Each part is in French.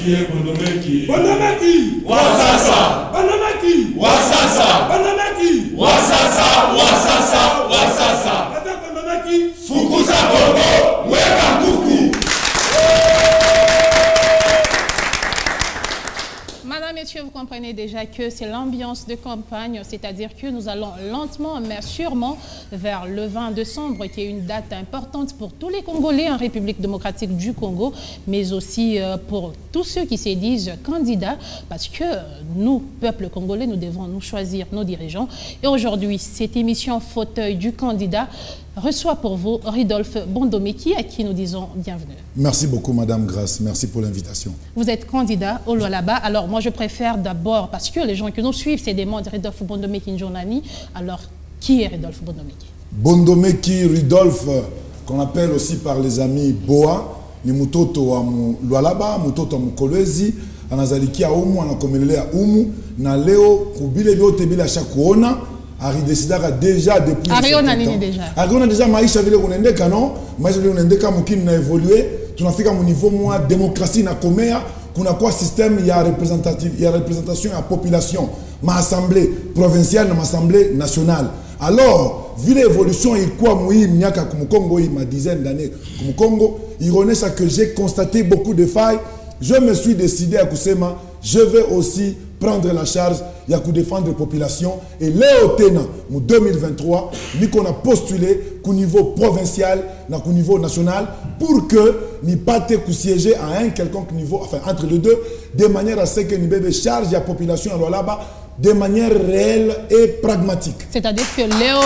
Mathieu Bondomeki. Bondomeki. Wasasa. Bondomeki. Wasasa. Bondomeki. Wasasa. Wasasa. Wasasa. Bondomeki. Fukuza Bobo. Weka kuku. Madame, messieurs, vous comprenez déjà que c'est l'ambiance de campagne, c'est-à-dire que nous allons lentement mais sûrement vers le 20 décembre, qui est une date importante pour tous les Congolais en République démocratique du Congo, mais aussi pour tous ceux qui se disent candidats, parce que nous, peuple congolais, nous devons nous choisir nos dirigeants. Et aujourd'hui, cette émission Fauteuil du candidat reçoit pour vous Ridolphe Bondomeki, à qui nous disons bienvenue. Merci beaucoup, Madame Grace. Merci pour l'invitation. Vous êtes candidat au Lualaba. Alors, moi, je préfère d'abord, parce que les gens qui nous suivent, c'est des mots de Ridolphe Bondomeki Njonani. Alors, qui est Ridolphe Bondomeki? Bondomeki Ridolphe, qu'on appelle aussi par les amis Boa, ni mutoto wa Lualaba, mutoto wa Mukolwezi, anazaliki ya umu, anakomelele ya umu, na leo kubile biote bila shakuona, aridesidaka déjà depuis Ariona nini déjà? Ariona déjà maisha vile kunendeka non? Maisha vile kunendeka mukini na évolué, tunafika mu niveau mwa démocratie na komea, kuna kwa système ya représentation ya population, ma assemblée provinciale na ma assemblée nationale. Alors, vu l'évolution et quoi mouï miaka kumukongo ma dizaine d'années kumukongo, il renaît que j'ai constaté beaucoup de failles. Je me suis décidé à Kusema, je vais aussi prendre la charge ya défendre la population et Léo Tena en 2023 nous qu'on a postulé qu'au niveau provincial na qu'au niveau national pour que ni pas te siéger à un quelconque niveau enfin entre les deux de manière à ce que nous bébé charge la population alors là-bas de manière réelle et pragmatique. C'est-à-dire que Léo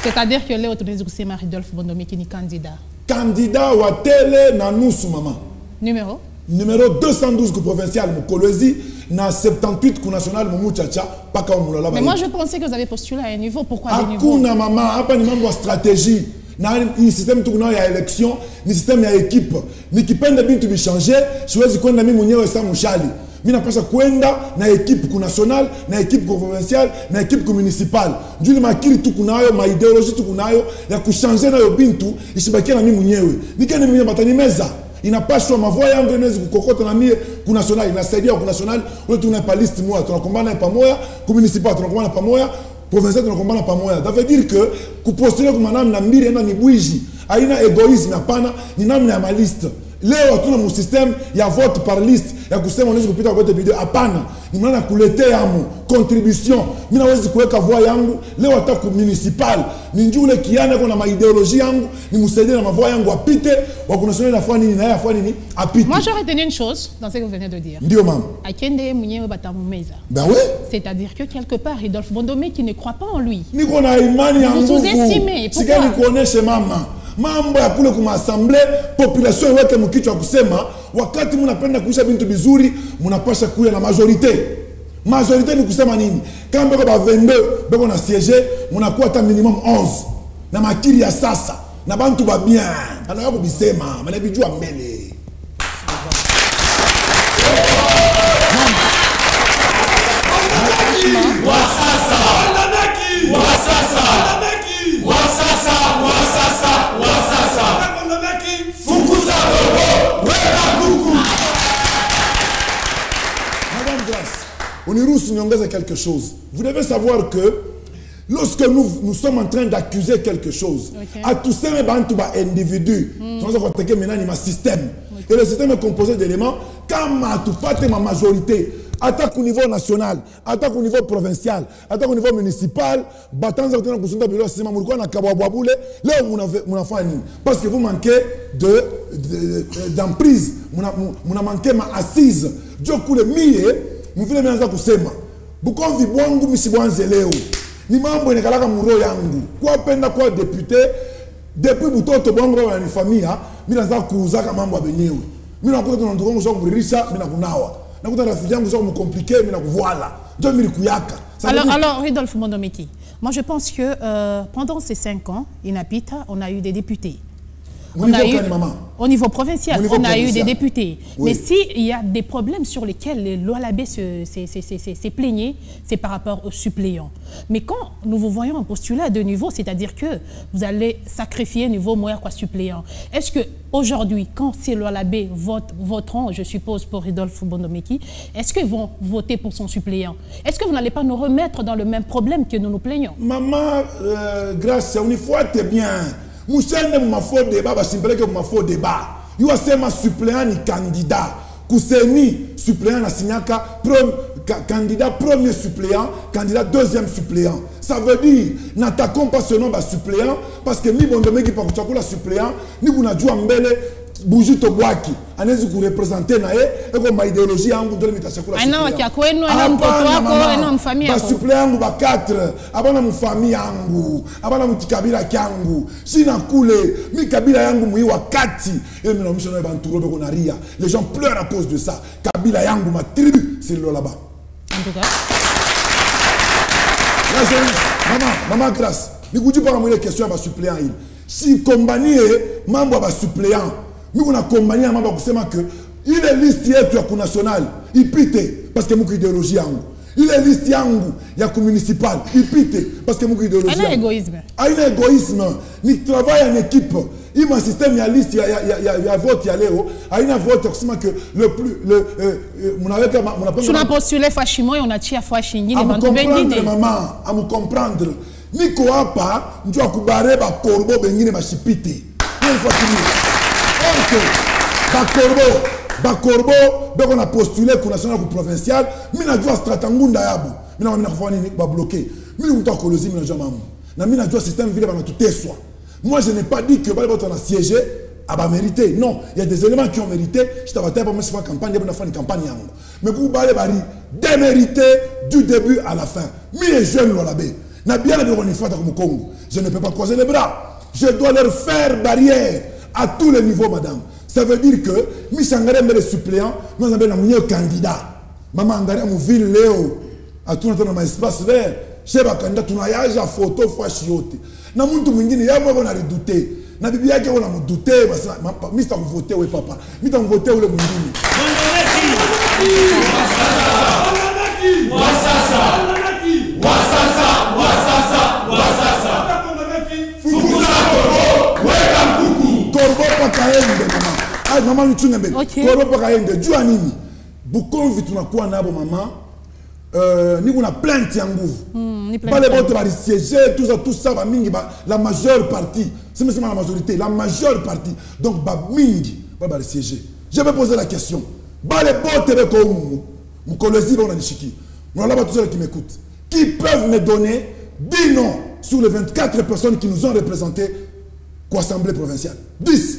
c'est-à-dire que Léo Tonezoussema Ridolphe Bondomeki ni candidat. Candidat ou télé na nous sous maman. Numéro? Numéro 212 provincial Mukolwezi, na 78 ku national Mumuchacha, pas comme Mulala. Mais moi je pensais que vous avez postulé à un niveau. Pourquoi des niveaux? Akuna maman, apa ni mambo stratégie. Na ni système tu kuna ya élection, ni système ya équipe. Ni kipenda bintu bichanger, siwezi kwenda mimi mwenyewe sa mushali. Mimi napasha kwenda na équipe ku national, na équipe ku provincial, na équipe ku municipal. Njuli makiri tu kunayo, ma idéologie tu kunayo ya kuchanger na yo bintu, isibakia na mimi mwenyewe. Nikene mimi batani meza. Inapaswa mavoya yangu inaweza kukokota na mie ku national inasaidia ku national wewe tunaipa list moja tunakombana pamoja ku municipal tunakombana pamoja provincial tunakombana pamoja ça veut dire que kupostuler kwa namna na mbili enda ni bwiji haina egoisme hapana ni namna ya maliste leo hatuna mu system ya vote par liste ya kusema unaweza kupita kwa video hapana ni maana kuletea amu contribution mimi naweza kuweka voix yangu leo hata ku municipal ni njule kiana kuna maideologie yangu ni msaidie na mavoix yangu apite wa kunational nafanya nini na yeye afanye nini apite. Moi j'aurais retenu une chose dans ce que vous venez de dire. Ndio maman. Akende mwenyewe batamumeza. Ben oui. C'est-à-dire que quelque part Ridolphe Bondomeki ne croit pas en lui. Niko na imani ya nguvu. Vous sous-estimez. Pourquoi? Sika nikuoneshe mama. Mambo ya kule kuma assemblée population weke mkichwa kusema wakati mnapenda kuisha bintu bizuri mnapasha kuya na majorité. Majorité ni kusema nini? Kama beko ba 22 beko na siège mnakuwa hata minimum 11 na makiri ya sasa na bantu ba bien. Anaya kubisema manabijua mbele. Wasasa. Wasasa. Wasasa. Wasasa. Wasasa. Fukuza Bobo. Weka kuku. Madame Grace, Onirusu niongeze quelque chose. Vous devez savoir que lorsque nous sommes en train d'accuser quelque chose, à tous ces individus, nous avons attaqué maintenant ma système. Et le système est composé d'éléments comme tout pas ma majorité. Attaque au niveau national, attaque au niveau provincial, attaque au niveau municipal, battant certains coups de système, parce que vous manquez d'emprise, vous manquez ma assise. Dieu coule mille, vous voulez bien ça kusema. Bukonvi bwangu misibwanze leo. Ni mambo inakalaka muro yangu. Kwa penda kwa député, depuis butoto bwangu wa ni familia, mimi naanza kuuzaka mambo ya benyewe. Mimi nakuta tunanduka ngo shaka kuririsha, mimi nakunawa. Nakuta rafiki yangu shaka mkomplike, mimi nakuvoila. Ndio mimi kuyaka. Alors Ridolphe Bondomeki, moi je pense que pendant ces 5 ans, INAPITA, on a eu des députés. Au niveau provincial, on a eu des députés. Oui. Mais s'il y a des problèmes sur lesquels l'OLAB s'est plaigné, c'est par rapport aux suppléants. Mais quand nous vous voyons postuler à deux niveaux, c'est-à-dire que vous allez sacrifier niveau moyen quoi suppléant, est-ce qu'aujourd'hui, quand c'est l'OLAB voteront, je suppose, pour Rodolphe Bondomeki, est-ce qu'ils vont voter pour son suppléant? Est-ce que vous n'allez pas nous remettre dans le même problème que nous nous plaignons? Maman, grâce à une fois, t'es bien. Moussende m'a faux débat, bah c'est que m'a faux débat. Il y a ma suppléant ni candidat. Kouseni suppléant na signaka candidat premier suppléant, candidat deuxième suppléant. Ça veut dire n'attaquons pas ce nom de suppléant parce que ni Bondomeki par la suppléant ni vous n'a joué mbele bougie to boaki anezi ku représenter na e ko ma idéologie yangu ndio mitachakula suppléant. Ana kwa kwenu ana mtoto wako ana mfamia yako. Ba suppléant yangu ba 4 abana mfamia yangu abana mtikabila kyangu sina kule mi kabila yangu mwi wakati et mimi naomsha na banturo beko na ria. Les gens pleurent à cause de ça. Kabila yangu ma tribu c'est là-bas. En tout cas maman grâce ni kuji pas moi les questions ba suppléant il si combani mambo ba suppléant nous on a combani mambo kusema que il est liste yetu ya ku national ipite parce que muko idéologie yangu il est liste yangu ya ku municipal ipite parce que muko idéologie un égoïsme ni travail en équipe il m'a système ya liste ya vote ya leo aina vote kusema que le plus mon avec mon appel tu n'as postulé Fashimo et on a tia Fashingine bantu bengine maman à me comprendre niko hapa ndio akubare ba korbo bengine bashipite une fois fini ba korbo donc on a postulé pour national pour provincial mina jua stratangunda yabo mina kufanya nini ba bloquer mina mtu kolozi mina jua mamu na mina jua système vile bana tuteswa. Moi je n'ai pas dit que Balibot on a siégé à bas mérité. Non, il y a des éléments qui ont mérité. Je t'avais pas moi faire campagne, il y a une campagne. Mais pour Balibari démérité du début à la fin. Mais les jeunes l'olabé. N'a bien le renifat comme Congo. Je ne peux pas croiser les bras. Je dois leur faire barrière à tous les niveaux, madame. Ça veut dire que Michangare met les suppléants, nous avons un candidat. Maman Angare mon ville Léo à tout notre espace vert. Je vais candidat tournage à photo fois chiote. Na muntu mwingine yabo wana redouter. Na bibi yake wana mdouter basa mista kuvoter we papa. Mita kuvoter ule mwingine. Korbo pakaende mama. Ai mama mchunga mbele. Korbo pakaende jua nini? Bukonvi tunakuwa nabo mama. Ni kuna plainte ya nguvu. Pas les votes va siéger tout ça va mingi la majeure partie. C'est même la majorité, la majeure partie. Donc ba mingi va siéger. Je vais poser la question. Ba les votes avec mon collègue on a nishiki. Moi là tous ceux qui m'écoutent. Qui peuvent me donner 10 noms sur les 24 personnes qui nous ont représentés qu'au Assemblée provinciale. 10.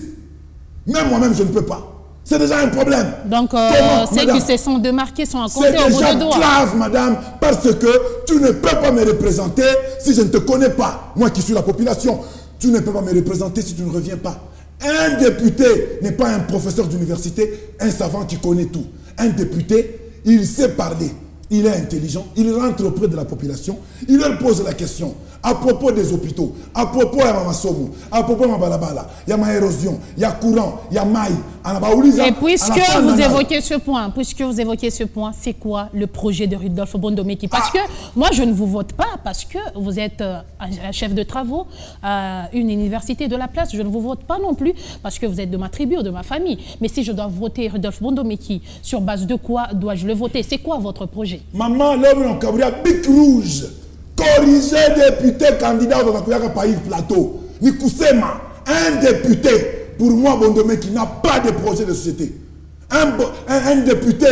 Même moi-même je ne peux pas. C'est déjà un problème. Donc, ceux qui se sont démarqués sont à compter au bout de doigts. C'est grave, madame, parce que tu ne peux pas me représenter si je ne te connais pas. Moi qui suis la population, tu ne peux pas me représenter si tu ne reviens pas. Un député n'est pas un professeur d'université, un savant qui connaît tout. Un député, il sait parler, il est intelligent, il rentre auprès de la population, il leur pose la question. À propos des hôpitaux, à propos de Mamasomo, à propos de Mabalabala, il y a ma érosion, il y a courant, il y a maï. Et puisque vous évoquez ce point, c'est quoi le projet de Rodolphe Bondomeki? Parce que moi, je ne vous vote pas parce que vous êtes un chef de travaux à une université de la place. Je ne vous vote pas non plus parce que vous êtes de ma tribu ou de ma famille. Mais si je dois voter Rodolphe Bondomeki, sur base de quoi dois-je le voter? C'est quoi votre projet? Maman, l'homme en Cabria, bic rouge. Corriger député candidat dans le pays plateau. Nikusema, un député, pour moi, Bondomeki n'a pas de projet de société. Un député,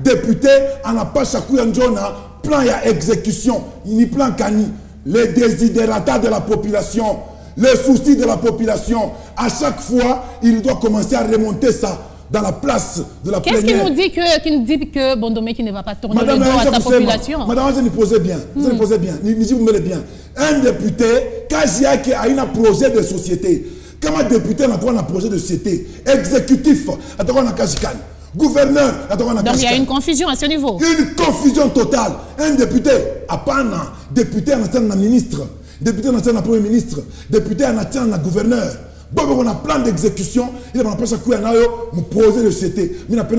député, on n'a pas chaque plan à exécution, ni plan cani. Les désidératas de la population, les soucis de la population, à chaque fois, il doit commencer à remonter ça. Dans la place de la plénière. Qu'est-ce qui nous dit que Bondomeki ne va pas tourner le dos à sa population? Madame, je me posais bien. Vous me posez bien. Vous me bien. Un député, Kajiaki a un projet de société. Comme un député, on a un projet de société. Exécutif, on a un Kajikan. Gouverneur, on a un Kajikan. Donc il y a une confusion à ce niveau. Une confusion totale. Un député, à député, on a un ministre. Député, on a un premier ministre. Député, on a un gouverneur. on a plan d'exécution, il a pas ça qu'on a me poser le CT. Mais n'a pas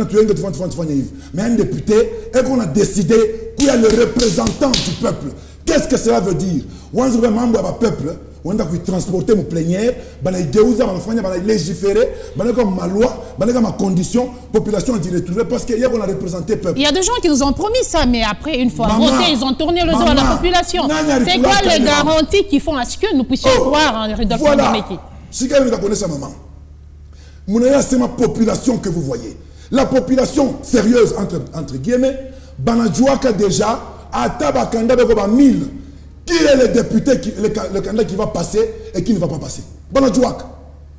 mais un député et qu'on a décidé qu'il y a le représentant du peuple. Qu'est-ce que cela veut dire? On a un membre du peuple, on a transporter mon plénière, on a légiférer, on a ma loi, on a ma condition, population a dit retrouver parce qu'il y a qu'on a représenté le peuple. Il y a des gens qui nous ont promis ça, mais après, une fois voté, ils ont tourné le dos à la population. C'est quoi les garanties qui font à ce que nous puissions croire en Rodolphe Mbeki? Si quelqu'un connaît sa maman, c'est ma population que vous voyez. La population sérieuse, entre guillemets, Banadjouaka déjà, à Tabakanda de 1000. Qui est le député, le candidat qui va passer et qui ne va pas passer? Banadjouaka.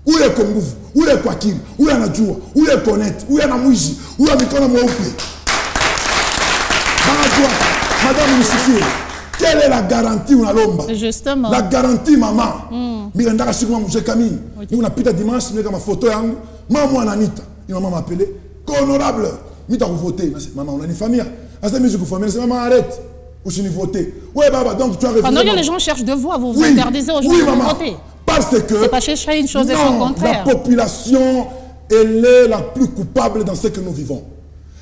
Où est Kongouf? Où est Kwakir? Où est Nadjoua? Où est Konet? Où est Namouji? Où est Mikona Mououpi? Banadjouaka. Madame Moussifir, quelle est la garantie ou la lomba? Justement. La garantie, maman. Miranda Rachikouma Moujekamine. Nous avons pita dimanche, nous avons ma photo. Maman Anita. Il m'a appelé. Honorable. Nous avons voté. Maman, on a une famille. Maman, arrête. Ou je n'ai voté. Oui, baba, donc tu as refusé. Pendant que les gens cherchent de voix, vous interdisez aux gens de voter. Parce que. C'est pas chercher une chose et son contraire. La population, elle est la plus coupable dans ce que nous vivons.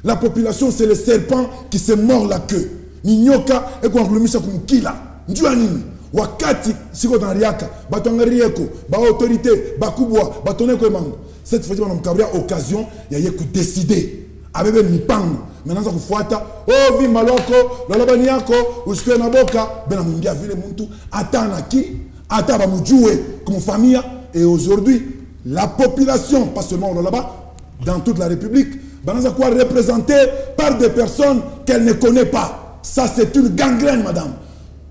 La population, c'est le serpent qui se mord la queue. Ninyoka, et qu'on a mis comme kila. Nduanini. Wakati, siko dans Riaka, Batongarieko, ba autorité, Bakubwa, Batoneko Emango. Cette fois-ci, on a eu occasion, il y a eu décider. Avec Mipango. Maintenant, ça vous fouata. Oh, vi maloko, lolobaniako, uske naboka, ben amungia vile muntu, atana ki, ataba mujoué comme famille. Et aujourd'hui, la population, pas seulement là-bas, dans toute la République, ben ça quoi représenté par des personnes qu'elle ne connaît pas. Ça, c'est une gangrène, madame.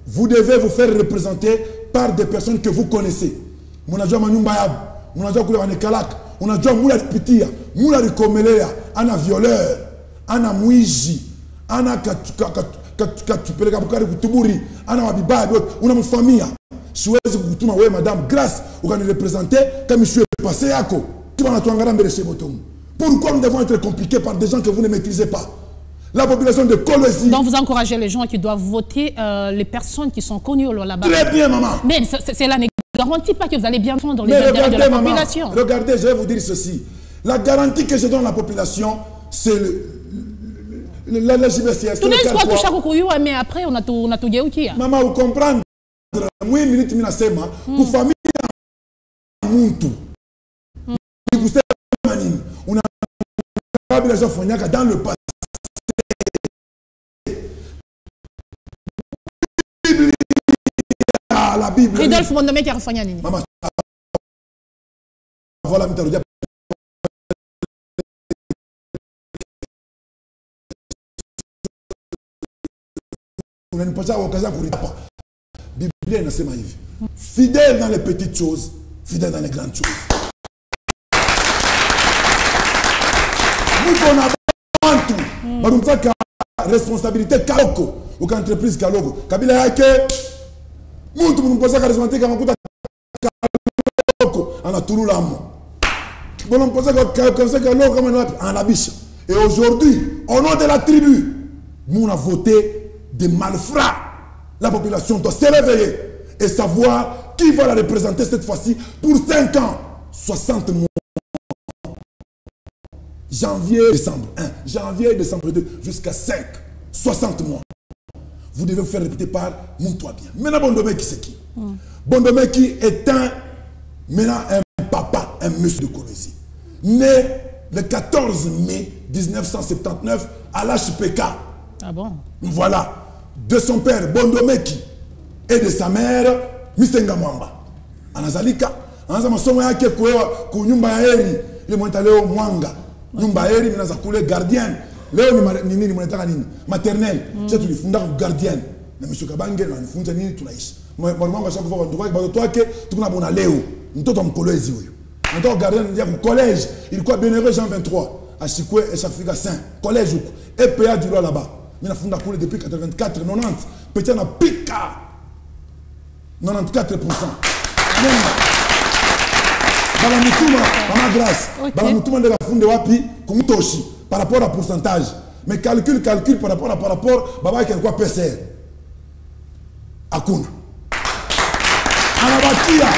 Vous devez vous faire représenter par des personnes que vous connaissez. Mounadjo Manyumbayab, Mounadjo Koulevanekalak, Mounadjo Moulad Pitia, Moulad Komelea, Ana violeur, Ana Mouiji, Ana Katupeleka Bukari Kutuburi, Ana Wabiba, on a une famille. Souhaite Kutuma, oui, madame, grâce, vous allez représenter comme je suis passé à quoi. Pourquoi nous devons être compliqués par des gens que vous ne maîtrisez pas? La population de Kolwezi. Donc vous encouragez les gens qui doivent voter les personnes qui sont connues là-bas. Très bien, maman. Mais cela ne garantit pas que vous allez bien défendre les intérêts de la population. Maman, regardez, je vais vous dire ceci. La garantie que je donne à la population, c'est la LGBCS. Tout le monde touche à Kokouyou, mais après on a tout dit. Maman, vous comprenez? Moi, minute minasema, pour famille muntu. Vous savez, on a les gens dans le passé. La Bible. Rodolphe Mbeki qui a refait nini? Maman. Voilà, mitarudia. On a une occasion pour y pas. Bible inasema hivi. Fidèle dans les petites choses, fidèle dans les grandes choses. Nous on a tout. Madame responsabilité Kaloko, ou entreprise Kaloko. Kabila yake muntu mnumpoza responsabilité kama kuta Kaloko ana tululamo. Bon on pose comme Kaloko comme en Abisha. Et aujourd'hui, au nom de la tribu, nous on a voté des malfrats. La population doit se réveiller et savoir qui va la représenter cette fois-ci pour 5 ans, 60 mois. Janvier, décembre 1, janvier, décembre 2, jusqu'à 5, 60 mois. Vous devez vous faire répéter par montre-toi bien. Maintenant, Bondomeki, c'est qui? Bondomeki est maintenant un papa, un monsieur de Kolwezi. Né le 14 mai 1979 à l'HPK. Ah bon? Voilà. De son père, Bondomeki, et de sa mère, Misenga Mwamba. Anazalika, Anazama Somo yake kwa nyumba ya heri, ile mwita leo Mwanga. Nyumba ya heri, minaza kule gardienne. Leo ni nini mwanataka nini? Maternelle. Sasa tulifunda kwa gardienne. Na monsieur Kabange na nifunza nini tunaishi. Mwanga shaka kwa ndugu wake bado wake tukuna bona leo. Mtoto mkolezi huyo. Mtoto gardienne ndio kwa collège, ilikuwa Bénéré Jean 23 à Chikwe et Chafika Saint. Collège huko. EPA du roi là-bas. Mina funda kule depuis 84 90. Petit na pika. 94%. Bala mutuma, mama grâce. Bala mutuma de la funde wapi kumutoshi par rapport à pourcentage. Mais calcul par rapport baba qui quoi PCR. Akuna. Anabakia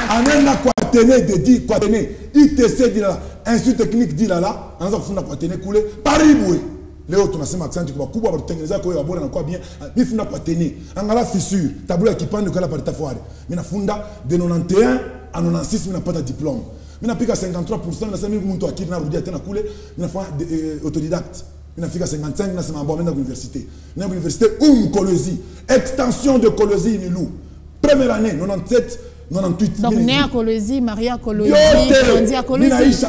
anenda kwa Quatene de dit Quatene ITC dit là Institut technique dit là on a funda Quatene coulé Paris boué les autres on a sema accent kwa kubwa batengeneza kwa yabona na kwa bien mi funda Quatene angala fissure tableau qui prend de la partie foire mina funda de 91 à 96 mina pas de diplôme mina pika 53% na sema mtu akili na rudia tena kule mina fa autodidacte mina fika 55 na sema bon mena université na université Kolwezi extension de Kolwezi Nilou première année 97 98 donc né à Kolwezi, marié à Kolwezi, grandi à Kolwezi.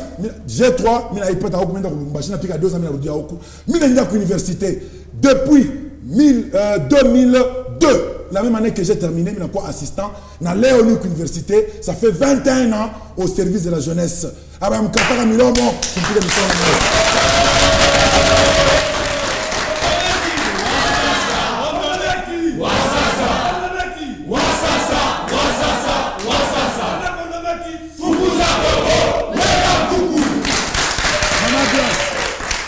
G3, mina ipeta huko menda kumbashina pika 2 ans mina rudia huko. Mina ndia ku université depuis 2002. La même année que j'ai terminé, mina quoi assistant na Léonique Université, ça fait 21 ans au service de la jeunesse. Aba mkataka milomo, simpile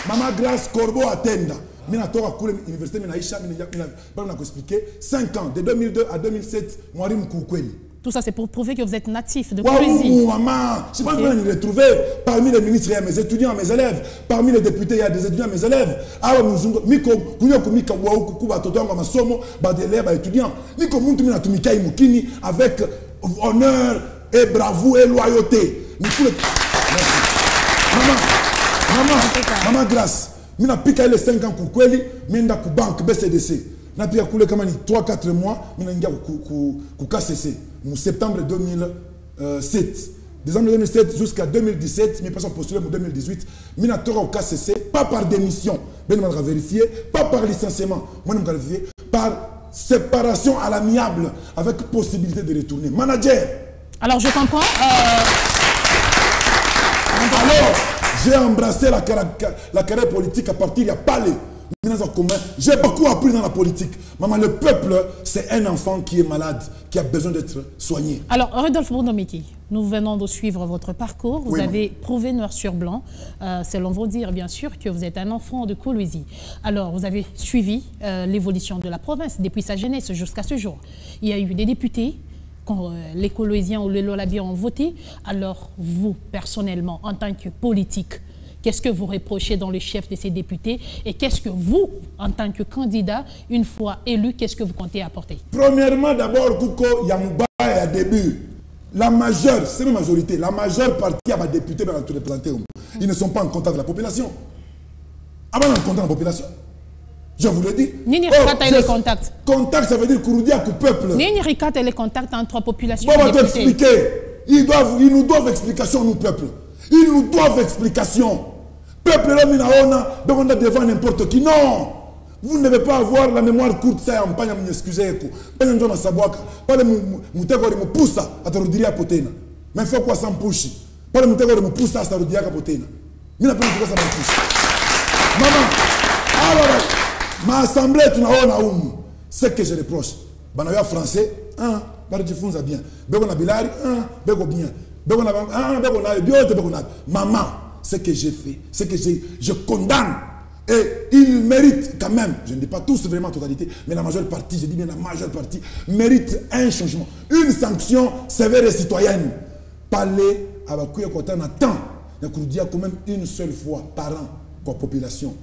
Mama Grâce Corbeau Atenda. Mina toka kule université minaisha mina expliquer 5 ans de 2002 à 2007 Mwalimu Kukweli. Tout ça c'est pour prouver que vous êtes natif de Kolwezi. Wow, maman, je pense que je vais retrouver parmi les ministres il y a mes étudiants, mes élèves, parmi les députés il y a des étudiants, mes élèves. Ah muzungu miko kunyo kumika wa kukuba totonga masomo ba élèves ba étudiants. Niko muntu mina tumika imukini avec honneur et bravoure et loyauté. Merci. Maman Grâce, mina pika les 5 ans kukweli, minda ku banque BCDC. Na pika kule kama ni 3-4 mois, mina ngia ku KCC. En septembre 2007. Décembre 2007 jusqu'à 2017, mes personnes postulées en 2018, mina tora au KCC, pas par démission, ben on va vérifier, pas par licenciement, moi on va vérifier, par séparation à l'amiable avec possibilité de retourner. Manager. Alors je comprends. Alors, j'ai embrassé la carrière politique à partir il y a pas les. J'ai beaucoup appris dans la politique. Maman, le peuple, c'est un enfant qui est malade, qui a besoin d'être soigné. Alors, Rodolphe Bournomiki, nous venons de suivre votre parcours. Vous avez prouvé noir sur blanc, selon vos dires, bien sûr, que vous êtes un enfant de Kolwezi. Alors, vous avez suivi l'évolution de la province depuis sa jeunesse jusqu'à ce jour. Il y a eu des députés, quand les Kolweziens ou les Lolabiens ont voté. Alors, vous, personnellement, en tant que politique, qu'est-ce que vous reprochez dans le chef de ces députés et qu'est-ce que vous, en tant que candidat, une fois élu, qu'est-ce que vous comptez apporter? Premièrement, d'abord, Kouko, Yamouba est à début. La majeure, c'est une majorité, la majeure partie des députés dans tout représenté. Ils ne sont pas en contact avec la population. Avant en contact avec la population. Je vous le dis. Nini Rikata et les contacts. Contact, ça veut dire Kouroudia au peuple. Nini Rikata et les contacts entre population et députés. Expliquer. Ils nous doivent explication, nous, peuple. Ils nous doivent explication. Peuple, on a devant n'importe qui. Non. Vous ne devez pas avoir la mémoire courte. Ça, on ne m'excuser. Pas de poussa à te redire à potena. Mais il faut quoi s'en pousse. Pas de me poussa à te redire à potena. Mais la première fois, ça me pousse. Maman, alors, ma assemblée, tu n'as pas ce que je reproche. Banaya français, tu fais bien. Bego na bilari, bego bien. Maman, ce que j'ai fait, ce que je condamne. Et ils méritent quand même, je ne dis pas tous vraiment en totalité, mais la majeure partie, je dis bien la majeure partie, mérite un changement. Une sanction sévère et citoyenne. Parler à la temps, il y a quand même une seule fois par an pour la population.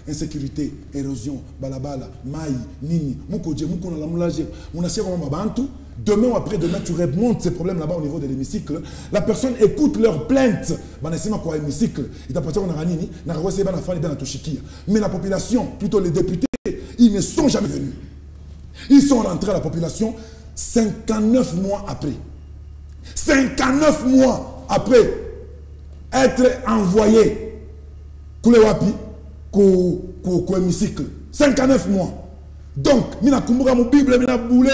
Insécurité, érosion, balabala, maï, nini, moukodje, moukona la moulage, mounachia comme mabantou. Demain ou après-demain, tu remontes ces problèmes là-bas au niveau de l'hémicycle. La personne écoute leurs plaintes. Quoi hémicycle. Il t'appartient qu'on a ranini, n'a pas reçu la famille dans la Toshikia. Mais la population, plutôt les députés, ils ne sont jamais venus. Ils sont rentrés à la population 59 mois après. 59 mois après être envoyés. Koulewapi. Qu'au hémicycle. 59 mois. Donc, mina kumbura mon Bible, mina boule,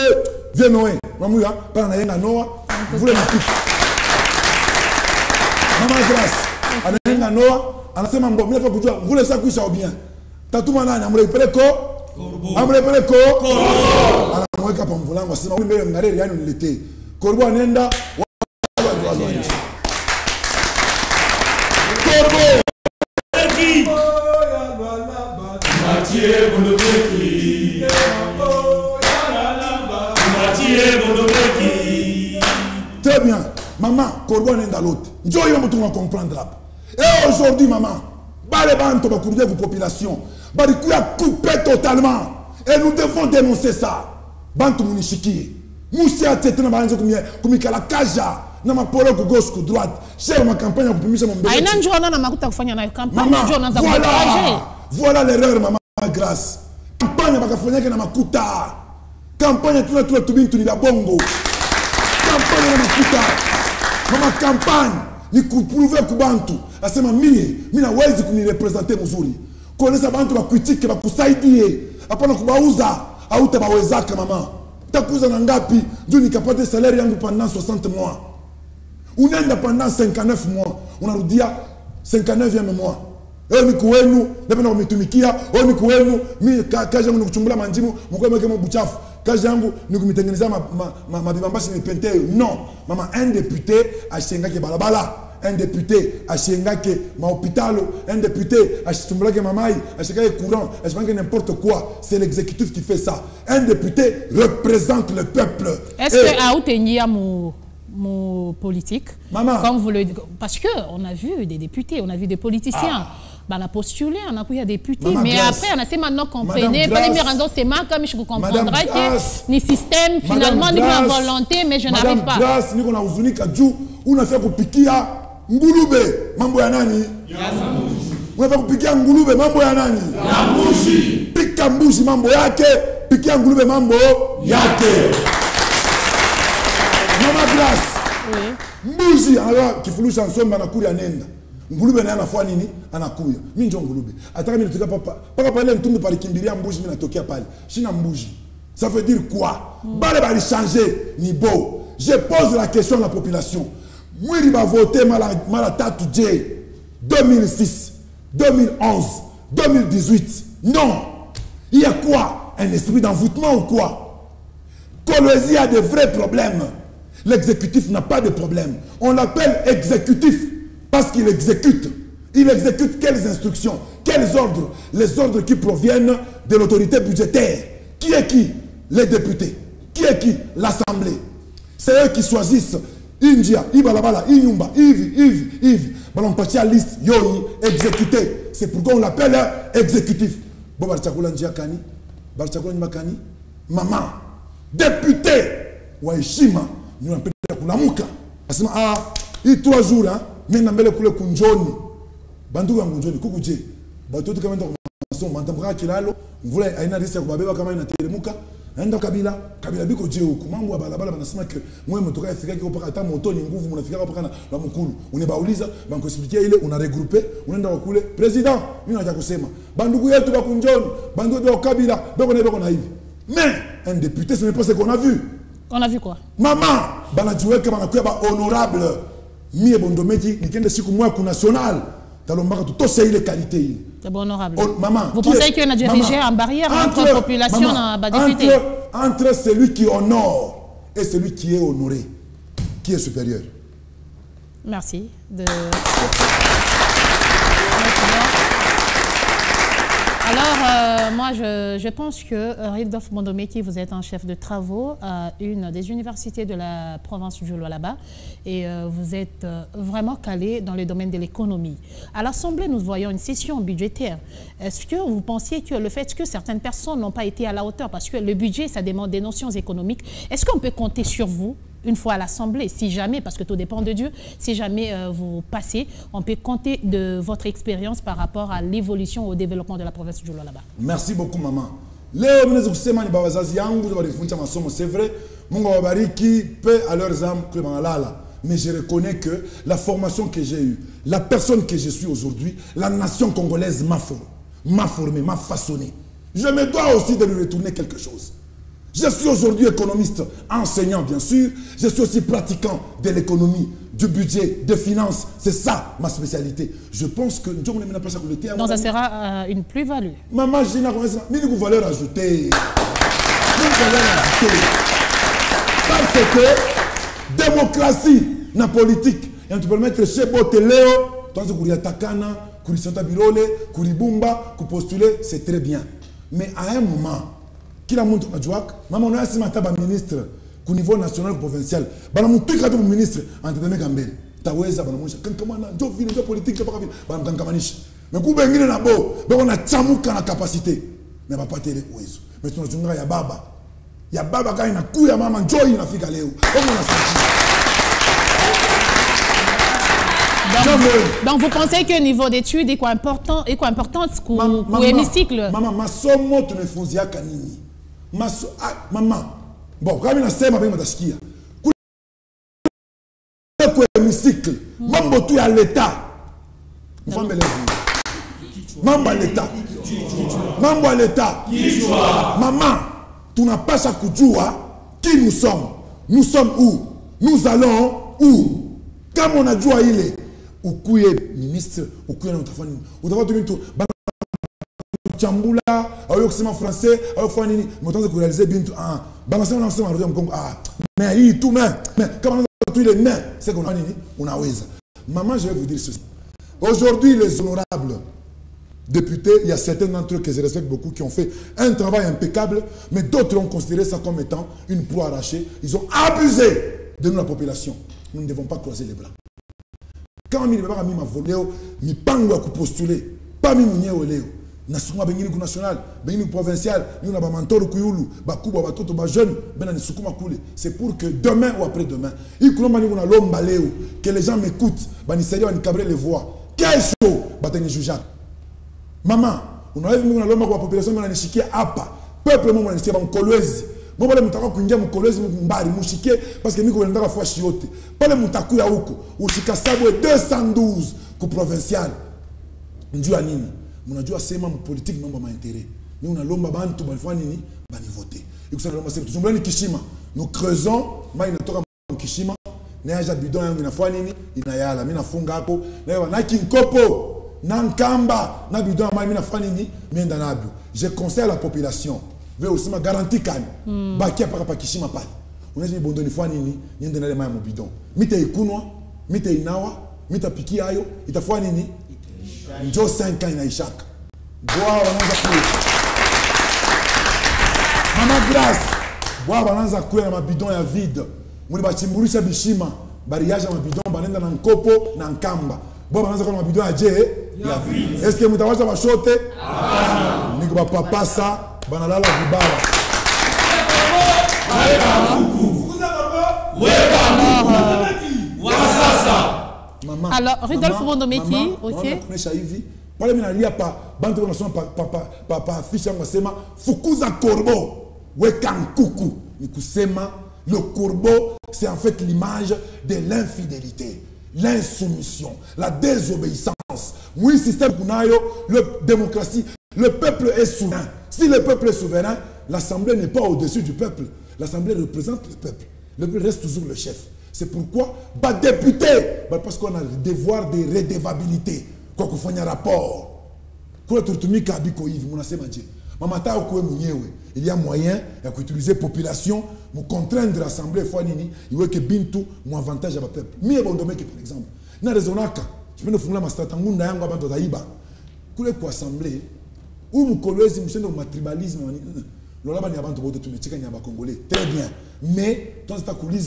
viens Noé. Mamouya, par na yenga Noah, vous voulez ma pique. Maman Grâce, à yenga Noah, à la semaine, bon, mina fa kujua, vous voulez ça coucher au bien. Tatou manana, amule peleko, amule peleko, à la moelle kapam volant, moi, c'est ma mère, n'arrête rien, on l'était. Corbo anenda, Corbo. Mathieu Bonomeki, Mathieu Bonomeki, bien. Maman, Corban est dans l'autre. Dieu, il va me comprendre là. Et aujourd'hui, maman, les bandes va couvrir vos populations. Barikou a coupé totalement. Et nous devons dénoncer ça. Bantu munishiki. Moussa a tête dans la banque comme la kaja. Na mapolo ku gauche ku droite. J'ai ma campagne pour permettre mon bébé. Aina njoo na makuta kufanya na campagne njoo na za encourager. Voilà l'erreur maman grâce. Campagne bakafanya na makuta. Campagne tout tubintu ni la bongo. Campagne na makuta. Mama campagne ni kuprouver ku bantu. Asema mina wezi kunirepresenter mzuri. Kuonesa bantu ba critique ba kusaidie. Hapana kubauza au tabawezaka mama. Takuza na ngapi ndio nikapata salaire yangu pendant 60 mois. Unaenda pendant 59 mois, unarudia 59e mois. Ni kuwenu, napenda kumitumikia, ni kuwenu, mimi kazi yangu ni kuchumbula manjimu, mkoe kama buchafu. Kazi yangu ni kumitengenezea mabibambashi nipenteo. Non, mama un député ashengake balabala, un député ashengake mahopitalo, un député ashichumbulake mamai, ashengake courant, ashengake n'importe quoi, c'est l'exécutif qui fait ça. Un député représente le peuple. Est-ce que Aoutengia mon politique, maman, comme vous le dites, parce que on a vu des députés, on a vu des politiciens, on a postulé, on a pris des députés, maman, mais grâce. Après on a fait maintenant comprenez, pas les raisons c'est mal comme je vous comprendrai que ni système finalement ni ma volonté, mais je n'arrive pas. Grâce, ni qu'on a uzunika juu, on a fait kupikia ngulube, mambo ya nani? On a fait kupikia ngulube, mambo ya nani? Ya mbuzi. Pika mbuzi mambo yake, pikia ngulube mambo yake. Mama grâce. Oui. Mbuzi alors kifulusha nsomba na kuri anenda. Ngulube na anafanya nini? Anakuya. Mimi ndio ngulube. Ataka mimi nitoka papa pale mtumbe pale kimbilia mbuzi mimi natokea pale. Sina mbuzi. Ça veut dire quoi? Bale bali changer ni beau. Je pose la question à la population. Mwiri va voter mala tatu J 2006, 2011, 2018. Non. Il y a quoi? Un esprit d'envoûtement ou quoi? Colosie a de vrais problèmes. L'exécutif n'a pas de problème. On l'appelle exécutif parce qu'il exécute. Il exécute quelles instructions, quels ordres? Les ordres qui proviennent de l'autorité budgétaire. Qui est qui? Les députés. Qui est qui? L'Assemblée. C'est eux qui choisissent India, Ibalabala, Inyumba, Ivi. Ballon Patia liste, Yoyi, exécuté. C'est pourquoi on l'appelle exécutif. Boba Tchakoula Ndiakani, Barchakoula Ndiakani, maman, député, Waishima. Nous appelons la mouka. Parce que il 3 jours, mais nous avons le kunjoni. Bandou ya kunjoni, kukuje. Bato tu kama ndo maso mantambuka kilalo, mvula aina risi ya kubabeba kama ina telemuka. Enda kabila biko je huko. Mambo ya balabala banasema ke mwe mtoka Afrika kiko paka hata moto ni nguvu mnafika hapa kana la mkulu. Unebauliza banko expliquer ile una regrouper, unaenda wakule president, mimi nataka kusema. Bandugu yetu ba kunjoni, bandugu wa kabila, beko na hivi. Mais un député ce n'est pas ce qu'on a vu. On a vu quoi? Maman, banajiweka banakuya ba honorable. Mie bondomeki nikende siku moja ku national. Talombaka tutose ile qualité ile. C'est bon honorable. Maman, vous pensez qu'il y a dirigé en barrière entre la population et les députés? Entre celui qui honore et celui qui est honoré, qui est supérieur. Merci de... Alors, moi, je pense que Ridolphe Bondomeki, vous êtes un chef de travaux à une des universités de la province du Lualaba et vous êtes vraiment calé dans le domaine de l'économie. À l'Assemblée, nous voyons une session budgétaire. Est-ce que vous pensiez que le fait que certaines personnes n'ont pas été à la hauteur, parce que le budget, ça demande des notions économiques, est-ce qu'on peut compter sur vous une fois à l'Assemblée, si jamais, parce que tout dépend de Dieu, si jamais vous passez, on peut compter de votre expérience par rapport à l'évolution au développement de la province du Lualaba. Merci beaucoup, maman. Léo, c'est vrai, paix à leurs âmes, mais je reconnais que la formation que j'ai eue, la personne que je suis aujourd'hui, la nation congolaise m'a formé, m'a façonné. Je me dois aussi de lui retourner quelque chose. Je suis aujourd'hui économiste, enseignant bien sûr. Je suis aussi pratiquant de l'économie, du budget, des finances. C'est ça ma spécialité. Je pense que... Donc ça sera une plus-value. Maman, je n'ai pas valeur ajoutée. Parce que démocratie, la politique, et on peut mettre chez Boteleo, tant que Kouria Takana, Kouria Santa Birole, Kouria Bumba, Kouria postuler, c'est très bien. Mais à un moment, qui la montre à Djouak, maman, on a assis ma ministre, au niveau national ou provincial bana mutwika tu ministre entendez kambele taweza bana mwisha kankamana ndio vile ndio politique ndio pakavile bana kankamanisha mais kubengine na bo bako na chamuka na capacité mais ba patele uwezo mais tunachunga ya baba kana kuya mama njoo inafika leo kama unasaidia. Donc vous pensez que niveau d'études est quoi importante pour hémicycle? Maman, masomo tumefunzia kanini? Maman. Bon, kama ninasema bali mtashikia. Kwa hémicycle, mambo tu ya l'état. Mfambe leo. Mambo ya l'état. Mambo ya l'état. Maman, tunapasha kujua qui nous sommes. Nous sommes où? Nous allons où? Kama unajua ile ukuye ministre ukuye na utafanya utakuwa tu mtu chambula au kusema français au kufanya nini mtaanza kurealiser bintu bana sema nasema roho mkongo mais hii tu mais kama unaweza tu ile mais c'est qu'on a nini unaweza. Maman, je vais vous dire ceci. Aujourd'hui les honorables députés, il y a certains d'entre eux que je respecte beaucoup qui ont fait un travail impeccable, mais d'autres ont considéré ça comme étant une proie arrachée. Ils ont abusé de nous la population. Nous ne devons pas croiser les bras. Quand mi baba mi ma voleo mi pango ku postuler pas mi munyewe leo na sukuma bengine ku national bengine ku provincial ni na ba mentor ku yulu ba kubwa batoto ba jeune bena ni sukuma kule c'est pour que demain ou après-demain il kulomba ni kuna lomba leo que les gens m'écoutent ba ni sérieux ba ni cabrer les voix kesho batani juja. Maman unaweza mimi kuna lomba kwa population bena nishikia hapa peuple mmo nishikia ba mkolwezi mbona mtaka kuingia mkolezi mbari mushike parce que miko ndaka fashi yote pale mtakuya huko ushika sabu 212 ku provincial njua nini mnajua sema mu politique mambo ma intérêt ni unalomba bantu balifanya nini bani voter ikusana lomba sema tuzumbulani Kishima nous creusons mai inatoka Kishima na yaja bidon yangu inafanya nini inayala mimi nafunga hapo na kinkopo na nkamba na bidon mai mimi nafanya nini mienda nabyo. Je conseille à la population veut aussi ma garantie kani bakia paka Kishima pale unaweza bondoni fanya nini niende na ile mai mbidon mita ikunwa mita inawa mita piki ayo itafanya nini njo 5 ans inaishaka boa wanaanza kule mama Grace boa wanaanza kule na mabidon ya vide muli bachimburisha bishima bariaja mabidon banenda na nkopo na nkamba boa wanaanza kwa mabidon ya je ya vide. Est-ce que mutawacha bashote niko ba papasa banalala vibaya. Maman, alors Rudolph Mondomeki, ok. Pale minalia pa bantu wanasoma pa afisha yangu wasema fukuza korbo weka nkuku. Ni kusema le corbeau c'est en fait l'image de l'infidélité, l'insoumission, la désobéissance. Oui, système kunayo, le démocratie, le peuple est souverain. Si le peuple est souverain, l'Assemblée n'est pas au-dessus du peuple. L'Assemblée représente le peuple. Le peuple reste toujours le chef. C'est pourquoi, député, parce qu'on a le devoir de redevabilité. Quoi qu'on fasse un rapport. Il y a moyen d'utiliser la population pour contraindre l'Assemblée. Il y a que Bintou, mon avantage à la peuple. Mais bon, par exemple, dans les zones, je peux faire ma stratégie. Je peux l'Assemblée. Ou mon collègue, je suis un tribalisme. Très bien. Mais, quand tu as coulé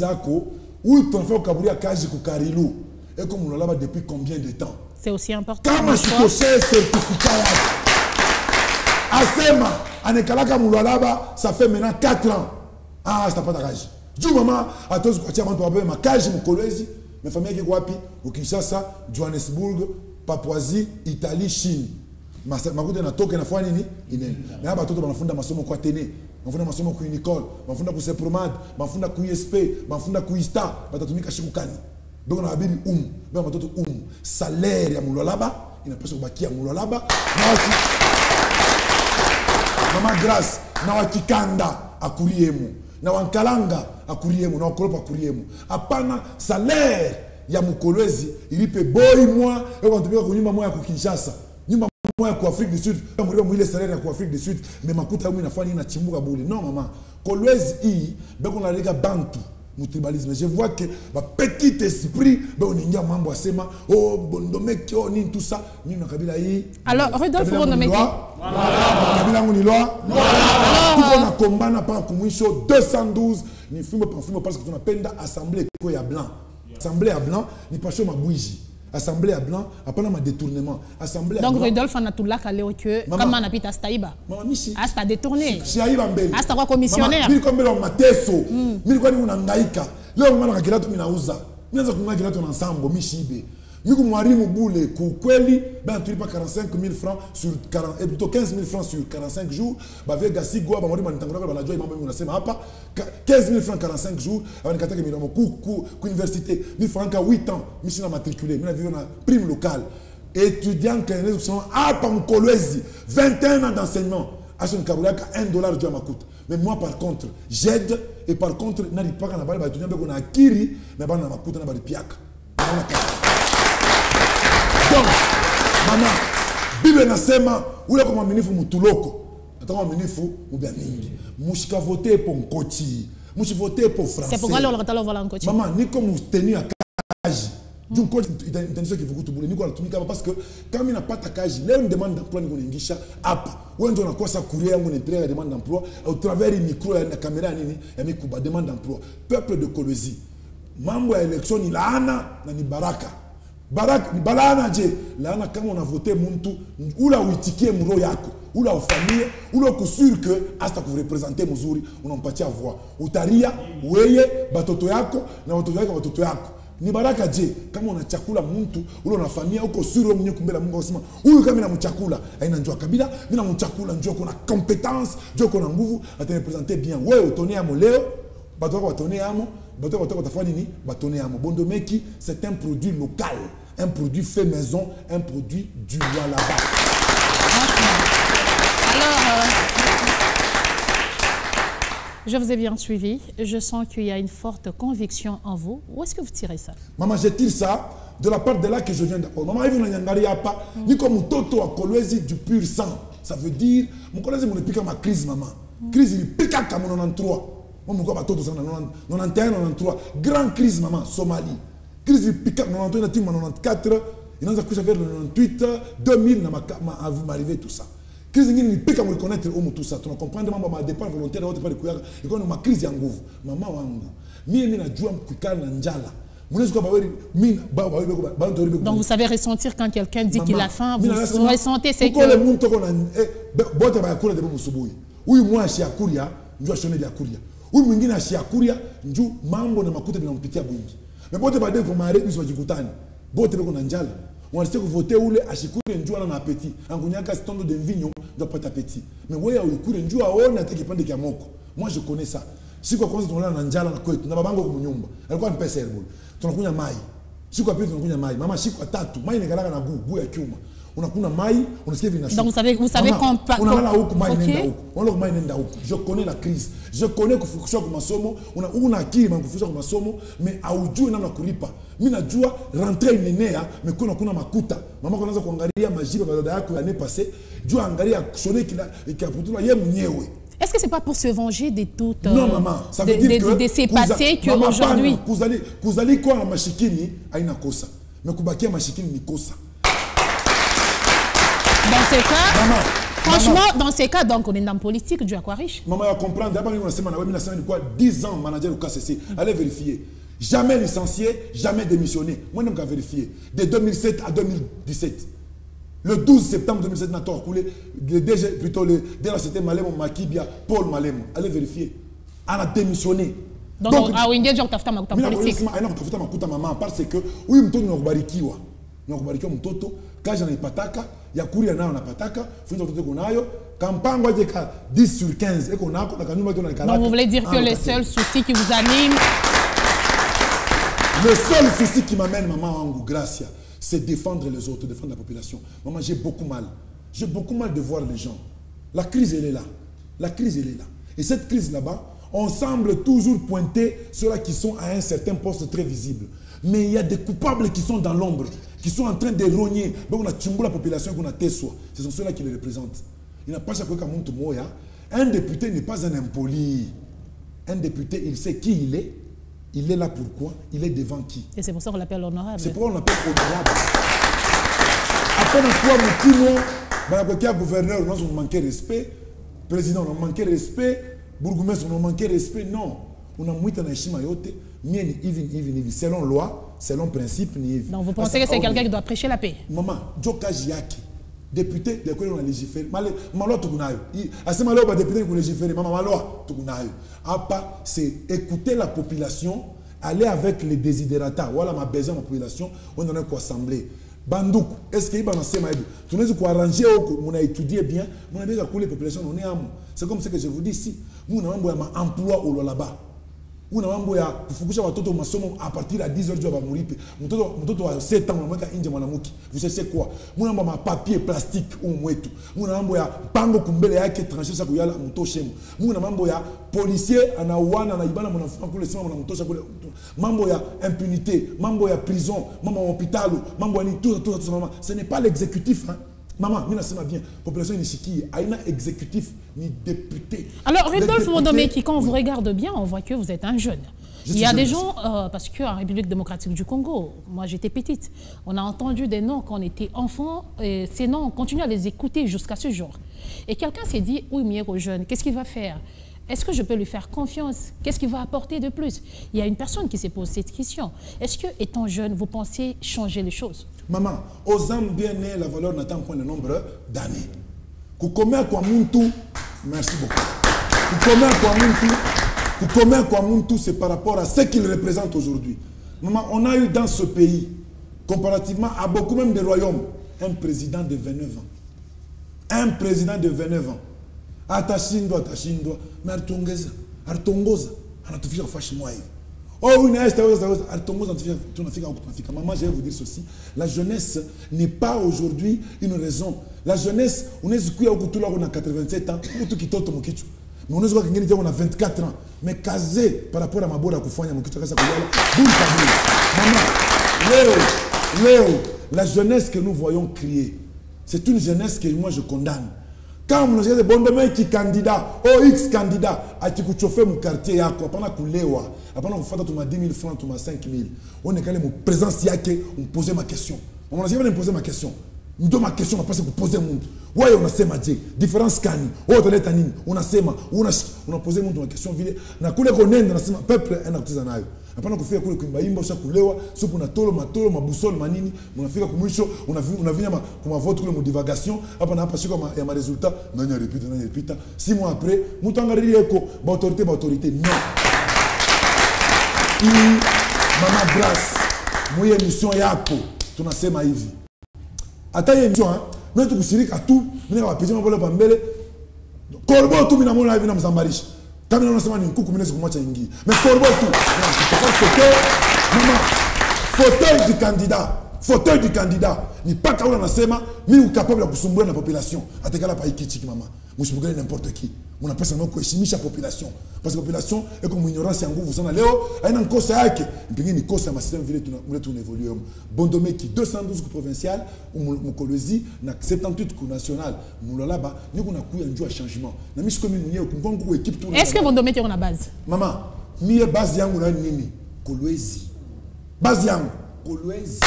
où tu as fait au Kaboulia Kaji Koukarilou, et comme on l'a depuis combien de temps? C'est aussi important. Quand je suis certificat, Asema, Anekalaka Moulalaba, ça fait maintenant 4 ans. Ah, c'est pas d'âge. Du moment, à tous, tu as ma cage, mon collègue, mes familles qui sont au Kinshasa, Johannesburg, Papouasie, Italie, Chine. Ma route na toke na fanya nini inene na hapa watoto wanafunda masomo kwa tene wanafunda masomo ku Nicole wanafunda ku Sepromad wanafunda ku ISP wanafunda ku Ista batatumika shikukani donc na bibi baba watoto salaire ya mulolaba inapaswa kubakia mulolaba na waki mama Grace na wakikanda akuriemu na wankalanga akuriemu na wakolopa akuriemu hapana salaire ya mukolwezi ilipe boy moi et quand tu veux kunyuma moi ya ku Kinshasa nyumba moi kwa Afrique du Sud kama mlipo mwile salaire kwa Afrique du Sud mais makuta yangu inafanya inachimbuka bure non mama kolwezi hii beko na lega bantu mon tribalisme. Je vois que ma petit esprit, on y a mambo asema, oh bondomeki, oh ni tout ça, ni na kabila yi. Alors Rodolphe Bondomeki. Kabila ngoni loi. Tout on a combat na pas kumwisho 212 ni fumo parce que on appelle assemblée ko ya blanc. Assemblée à blanc ni pas chaud ma bougie. Assemblée à blanc, après ma détournement. Assemblée donc à blanc. Rodolphe on a tout là calé que comment on a pita staïba. Maman Michi. Asta détourné. Shaïba mbele. Asta quoi commissionnaire. Mimi comme on mateso. Mimi kwa ni unangaika. Leo mwana kakilato minauza. Mimi naanza kunga kilato na ensemble mishibe. Mimi kumwarimu bule kukweli ben tu pas 45 000 francs sur 40 et plutôt 15 000 francs sur 45 jours ba vega sigwa ba mwarimu nitangura ba najua mambo unasema hapa 15 000 francs 45 jours abanikataka milioni ku université 1000 francs à 8 ans mimi sina matriculé mimi na vivre na prime locale étudiant qui sont hapa mkolwezi 21 ans d'enseignement à son kabulaka $1 de makuta. Mais moi par contre j'aide et par contre n'arrive pas na bali ba étudiant beko na akiri na bana makuta na bali piaka. Donc, maman, Bible nasema ule kama minifu mutuloko. Ataka minifu ubia mingi. Mushika voter pour Nkoti. Mushika voter pour français. C'est pourquoi le retalo voilà Nkoti. Maman, ni comme tenir à cage. Donc quand intention qui vous coûte boulot, ni quoi tumika parce que quand il n'a pas ta cage, là on demande d'emploi ni ngoningisha hapa. Wewe ndio unakuwa sa courrier mon entrega demande d'emploi au travers du micro et la caméra nini ya mikuba demande d'emploi. Peuple de Kolwezi. Mambo ya election ni laana na ni baraka. Baraka ni balana je laana kama on a voté muntu ula uitikie muro yako ula ufamie ula kusur que hasta ku representer mzuri unampatia voix utaria weye batoto yako na watoto yako ni baraka je kama una chakula muntu ula una famia uko suro mwenye kumbela Mungu usema huyu kama na mchakula haina njoo kabila mimi na mchakula njoo kuna compétence njoo kuna nguvu atarepresenter bien wewe utonea mo leo bato wako watonea amo bato watafanya nini batonea amo Bondomeki c'est un produit local un produit fait maison un produit du roi là-bas. Alors je vous ai bien suivi, je sens qu'il y a une forte conviction en vous. Où est-ce que vous tirez ça? Maman, je tire ça de la part de là que je viens d'apprendre. Maman, il n'y a pas ni comme Toto à Kolwezi du pur sang. Ça veut dire, mon Kolwezi mon pique ma crise, maman. Crise, il pique à 93. Moi, mon Toto 91, 93. Grande crise, maman, Somalie. Crise, il pique à 91, 94. Il y a couché vers le 98, 2000, m'arrivé tout ça. Crise il pique à me reconnaître tout ça. Tu comprends ma départ volontaire de pas de couillard. Et quand ma crise en gouv, maman wangu. Mimi na jua mkukana na njala. Donc vous savez ressentir quand quelqu'un dit qu'il a faim, vous ressentez c'est que le monde toko na bote ba yakula de musubuhi. Huyu mwashi akuria njua shone ya kuria. Huyu mwingine ashi akuria nju mambo na makuta binampitia bwingi. Mais bote ba de ko mare biso jikutani. Bote beko na njala. On sait que voter ou les achikure njua na appétit. Angunyaka stondo de vinyo doit pas appétit. Mais wewe ukure njua ona tekipande kia moko. Moi je connais ça. Si kwa kwanza tunalala na njala na kwetu na babangu kwa nyumba. Alikuwa ni pesa herbal. Tunakunya mai. Siku ya pili tunakunya mai. Mama siku ya tatu mai ni galaka na guu ya chuma. Unakuna mai, unasikia vina donc vous savez qu'on parle. Unalala huko mai nenda huko. Unalala mai nenda huko. Je connais la crise. Je connais kufukishwa kwa masomo, una akili kufukishwa kwa masomo, mais aujui namna kulipa. Mimi najua rentrer inenea, mais kuna makuta. Mama kwanza kuangalia majibu ya dada yako l'année passée, jua angalia kushone kila ikaputula yeye mwenyewe. Est-ce que c'est pas pour se venger de toutes non maman, ça veut dire que de ces passés que aujourd'hui kuzali kwa na mashikini haina kosa. Mais kubakia mashikini ni kosa. Dans ces cas, maman, franchement, dans ces cas, donc on est dans la politique du Aquariche. Maman, il comprendre. D'abord, on a dit quoi 10 ans manager au KCC. Allez vérifier. Jamais licencié, jamais démissionné. Moi, je vais vérifier. De 2007 à 2017. Le 12 septembre 2007, on a coulé. Plutôt, déjà, c'était Malemo Makibia, Paul Malemo. Allez vérifier. On a démissionné. Donc, ah oui, il y a des gens qui ont fait ma politique. Parce que, oui, je suis barikiwa. Nakubarikiwa mtoto kaja na ipataka ya kuria nayo napataka funza mtoto kunayo kampango aje ka 10 sur 15 eko nako na kanyuma tona kalaka. Donc vous voulez dire que le seul souci qui vous anime, le seul souci qui m'amène maman wangu Gracia, c'est défendre les autres, défendre la population. Maman, j'ai beaucoup mal de voir les gens. La crise elle est là. La crise elle est là. Et cette crise là-bas, on semble toujours pointer ceux-là qui sont à un certain poste très visible. Mais il y a des coupables qui sont dans l'ombre, qui sont en train de rogner. On a tué la population qu'on a tessoa. Ce sont ceux-là qui les représentent. Il n'a pas chaque fois qu'un moya. Un député n'est pas un impoli. Un député, il sait qui il est, Il est là pourquoi? Il est devant qui? Et c'est pour ça qu'on l'appelle honorable. C'est pourquoi on l'appelle honorable. Après, on a quoi, gouverneur, on a manqué respect. Président, on a manqué respect. Bourgmestre, on a manqué respect. Non. On a mouillé dans Shima Yote. Selon loi, selon principe. Donc vous pensez que c'est quelqu'un qui doit prêcher la paix? Maman, Djoka Jiaki, député, de quoi on a légiféré. Malo Tugunayo. Assez malo, député qui a légiféré. Maman, malo Tugunayo. Apa, c'est écouter la population, aller avec les désidérata. Voilà ma besoin de la population. On en a quoi assembler. Bandouk, est-ce qu'il y a un sémaïd? Tu nous as arrangé, on a étudié bien, on a bien calculé la population, on est à moi. C'est comme ce que je vous dis ici. Nous avons un emploi au là-bas. Nous avons à partir de 10 heures du matin. Nous avons 7 ans, vous savez quoi? Nous avons un papier plastique ou mouetou. Nous avons un pango kumbele qui est tranché chaque jour. Nous avons un policier, un awan, un ibana, un impunité, un prison, un hôpital, tout. Ce n'est pas l'exécutif. Maman, bien, la population ici, il y a un exécutif ni député. Alors, Rudolph Mondomeki, quand on vous regarde bien, on voit que vous êtes un jeune. Il y a des gens, parce qu'en République démocratique du Congo, moi j'étais petite, on a entendu des noms quand on était enfant, et ces noms, on continue à les écouter jusqu'à ce jour. Et quelqu'un s'est dit, oui, mais au jeune, qu'est-ce qu'il va faire? Est-ce que je peux lui faire confiance? Qu'est-ce qu'il va apporter de plus? Il y a une personne qui s'est posé cette question. Est-ce que, étant jeune, vous pensez changer les choses? Maman, aux hommes bien nés, la valeur n'attend point le nombre d'années. Kukomea kwa muntu, merci beaucoup. Kukomea kwa muntu, c'est par rapport à ce qu'il représente aujourd'hui. Maman, on a eu dans ce pays, comparativement à beaucoup même des royaumes, un président de 29 ans. Un président de 29 ans. Atashindwa, mais Artongoza, anatufika kufashi moi. Oh, oui, maman, je vais vous dire ceci. La jeunesse n'est pas aujourd'hui une raison. La jeunesse, on est on a 87 ans, mais on a 24 ans. Mais casé par rapport à ma boda kufanya maman, Léo, la jeunesse que nous voyons crier, c'est une jeunesse que moi je condamne. Quand on a des bons demain qui candidat, X candidat, à qui chauffer mon quartier, à quoi pendant coulewa, pendant qu'on fait 10 000 francs, 5 000, on est quand même en présence, on posait ma question. On a jamais posé ma question. Nous donne ma question, on a passé pour poser mon. Ouais, on a fait ma différence cani, on a fait on a posé mon question, on a coulé qu'on est dans le peuple, un artisanal. Pendant qu'on fait couler qu'on baimba, chaque coulewa, sauf qu'on a tolo, ma boussole, manini, on a fait comme on a vu comme un vote comme divagation, après on a passé comme un résultat, non, répète. 6 mois après, Moutangari Eko, autorité, non. Maman Brass, moi émission Yako, tu as fait ma vie. Attends, émission, hein, nous tu sais que tout, nous avons payé ma bolle pambele, corbeau tout, nous avons la vie dans Mozambique. Quand nous avons une coupe, nous avons match ingi. Mais corbeau tout, fauteuil du candidat, ni pas quand on a sema, mais ou capable de cousumber la population. Atekala pa ikichiki maman, moi je peux gagner n'importe qui. On appelle ça non cohesimisha population. Parce que la population est comme ignorance et en vous en allez, elle a un cause à qui, une cause à ma système ville tout évoluer. Bondomeki 212 provincial, ou Kolwezi, na 78 national, nous là-bas, nous on a couillé un jour à changement. Na mis comme une équipe tout. Est-ce que Bondomeki on a base? Maman, mi base yangu na nini? Kolwezi. Base yangu Kolwezi.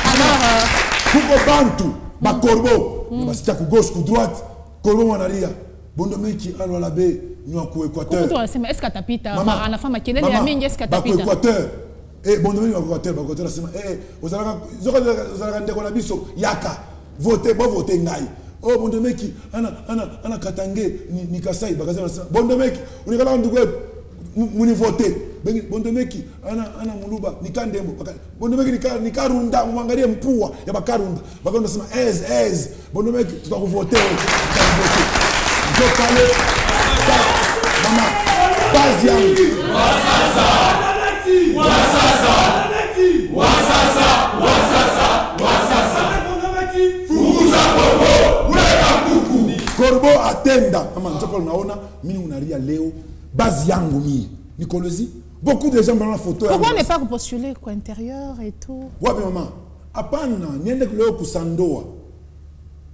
Alors, Kuko Bantu, Bakorbo, Bastia ku gauche, ku droite, Korbo Manaria, Bondomeki, Alwalabe, nous en Équateur. Est-ce que tu as à la femme qui est là, est-ce que tu as Équateur. Et Bondomeki, Équateur, vous avez Yaka, votez, Ngai. Oh, Bondomeki, Ana Katangé, Nikasai, Bondomeki, on est là, on est voté. Bondomeki ana muluba nikandembo Bondomeki nikarunda mwangalie mpua ya bakarunda bakaenda sema ez Bondomeki tutakuvotea ndio pale mama bazi yangu wasasa fukuza korbo weka kuku korbo atenda mama ndio unaona mimi unaria leo bazi yangu mimi Nicolesi. Beaucoup de gens dans la photo. Pourquoi ne pas postuler quoi intérieur et tout? Ouais, maman. Apana, niende kuleo kusandoa.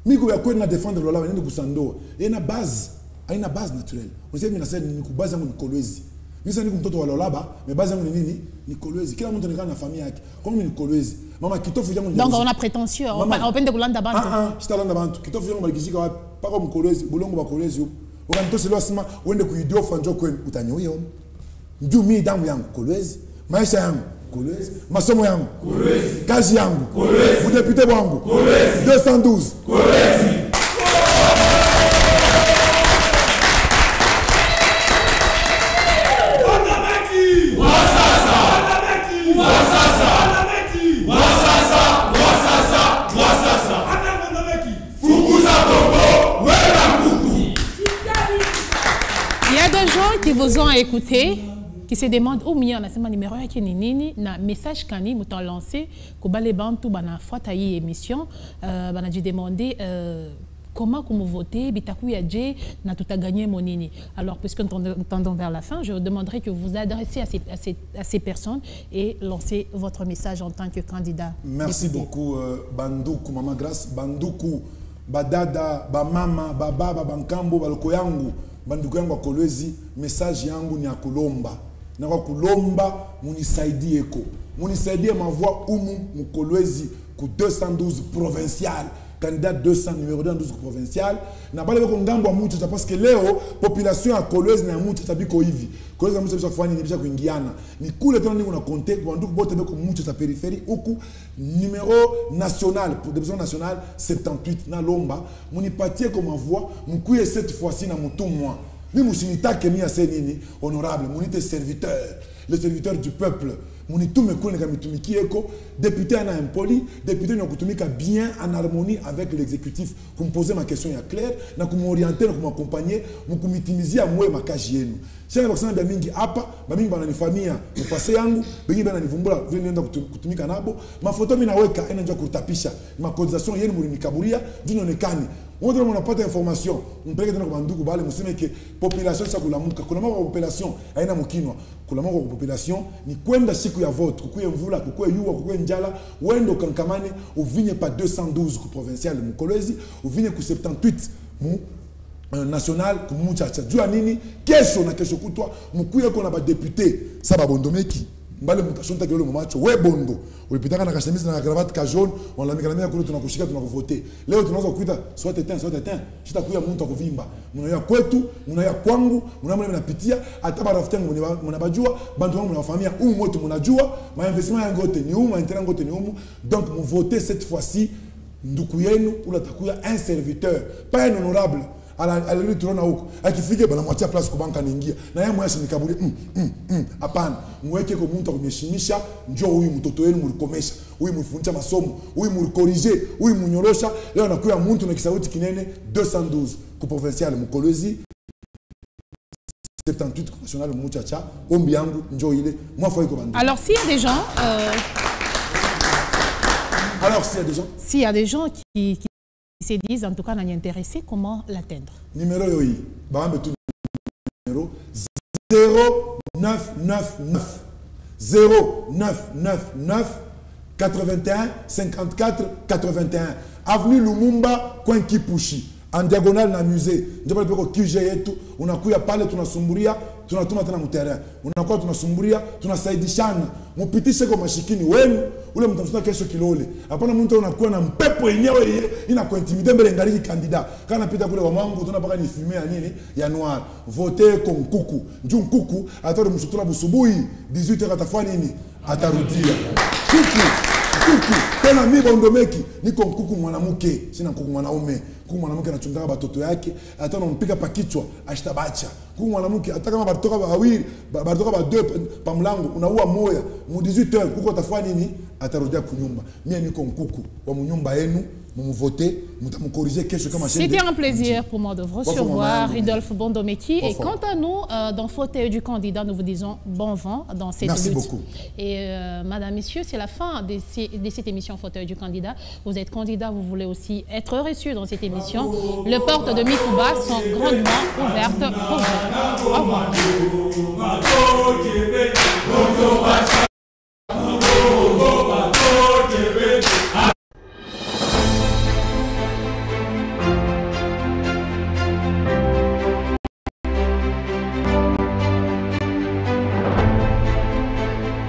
Miko ya kwenda défendre lola niende kusandoa. Et na base. haina base naturelle. Unasema mimi nasema ni base yangu ni Kolwezi. Mimi sasa niko mtoto wa Lolaba, mais base yangu ni nini? Ni Kolwezi. Kila mtu anakaa na familia yake. Kwa mimi ni Kolwezi. Mama kitofu yangu ni donc on a prétentieux, on pende kulanda bantu. Sitalanda bantu. Kitofu yangu balikishika wapi? Paka mkolwezi, bulongo ba Kolwezi huko. Ukanitosha leo sema uende kuidiofa njoo kwenu utanyoia huko. Ndio mimi damu yangu Kolwezi. Maisha yangu Kolwezi. Masomo yangu Kolwezi. Kazi yangu Kolwezi. Udepite wangu Kolwezi. 212 Kolwezi. Qui vous ont écouté, qui se demandent où mia na sema numéro yake ni nini na message kani mutant lancé ko bale bantu bana fuata hii émission bana ji demander comment vous votez bitakuya je na tout a gagné mon nini. Alors puisque nous tendons vers la fin, je vous demanderai que vous vous adressez à ces personnes et lancez votre message en tant que candidat. Merci beaucoup Banduku Mama Grâce, Banduku badada ba mama ba baba bankambo baloko yangu. Banduku yangu wa Kolwezi, message yangu ni ya kulomba. Na kwa kulomba, munisaidie eko. Munisaidie ma voix umu Kolwezi ku 212 provincial. Candidat 200 numéro 212 provincial. Na bale beko ngambo wa mucha parce que leo population ya Kolwezi na mucha tabiko hivi. Kolwezi na mucha bisa kufanya ni bisa kuingiana. Ni kule tena niko na compter kwa banduku bote beko mucha ta périphérie huku numéro national pour des besoins national 78 na lomba munipatie comme voix mkuye cette fois-ci na mutumwa. Ni musinitake mia se nini honorable munite serviteur, le serviteur du peuple. Munitume kule kamitumikie eko député ana impoli, député na kutumika bien en harmonie avec l'exécutif. Kumposer ma question ya claire na kumorienter na kumakompanyer, mukumitimizia mwe makaji yenu. Sasa bakisema bya mingi hapa, ba mingi bana nifamia, mpase yangu, bengi bana nivumbula vile nenda kutumika nabo. Mafoto mimi naweka ina njoo kutapisha. Ma cotisation yenu mulinikaburia, dinonekani. Wote mnapata information, mpeleke tena kwa banduku bale museme ke population sa kulamuka. Kuna mambo population haina mukinwa. Kuna mambo population ni kwenda siku ya vote, kukuye mvula, kukuye yua, kukuye njala, wendo kankamane, uvinye pa 212 ku provincial mu Kolwezi, uvinye ku 78 mu national kumuchacha. Jua nini? Kesho na kesho kutwa mkuye kona ba député sa ba bondomeki. Mbale mutashonta kile mamacho we bondo. Ulipitaka na kashemise na cravate ka jaune, on la mikalamia kule tunakushika tunakuvote. Leo tunaanza kuita soit éteint. Sitakuya mtu akuvimba. Mnaya kwetu, mnaya kwangu, mnamwe mnapitia hata barafiki yangu mnabajua, bantu wangu mnafamia humu moto mnajua, ma investissement yangu yote ni humu, intérêt yangu yote ni humu. Donc mu voter cette fois-ci nduku yenu ula takuya un serviteur, pas un honorable. Alili tunaona huko akifike bana mwachia place kwa banka niingia na yeye mwashi nikaburi hapana mweke kwa mtu akumheshimisha njoo huyu mtoto wenu mlikomesha huyu mfundisha masomo huyu mlikorije huyu mnyorosha leo anakuwa mtu na kisauti kinene 212 kwa provincial Kolwezi 78 national muchacha ombi yangu njoo ile mwafa iko bandu. Alors s'il y a des gens s'il y a des gens qui se disent, en tout cas, on est intéressé, comment l'atteindre? Numéro yoi, bah tout numéro 0999 0999 81 54 81 avenue Lumumba coin Kipushi en diagonale na musée ndio pale peko QG yetu unakuya pale tunasumburia tunatuma tena mterrain unakuwa tunasumburia tunasaidishana mupitishe kwa mashikini wenu ule mtamsuta kesho kilole hapana mtu unakuwa na mpepo yenyewe inakuintimidate mbele ngali candidat kana pita kule wa mwangu tunapaka ni filmer nini ya noir voter comme kuku njoo kuku atoro mshutura busubuhi 18h atafanya nini atarudia kuku tena mimi bondomeki niko kuku mwanamke sina kuku mwanaume kuku mwanamke anachunga batoto yake hata unampika pa kichwa ashitabacha kuku mwanamke hata kama batoka bawili batoka ba deux pa mlango unaua moya mu 18h kuku atafanya nini atarudia kunyumba mimi niko kuku wa munyumba yenu voter mutamukorriger kesho kama chaîne. C'était un plaisir pour moi de vous recevoir Ridolphe Bondomeki et quant à nous dans fauteuil du candidat nous vous disons bon vent dans cette lutte. Merci beaucoup. Et madame messieurs, c'est la fin de cette émission fauteuil du candidat. Vous êtes candidat, vous voulez aussi être reçu dans cette émission. Les portes de Mikouba sont grandement ouvertes pour vous. Au revoir.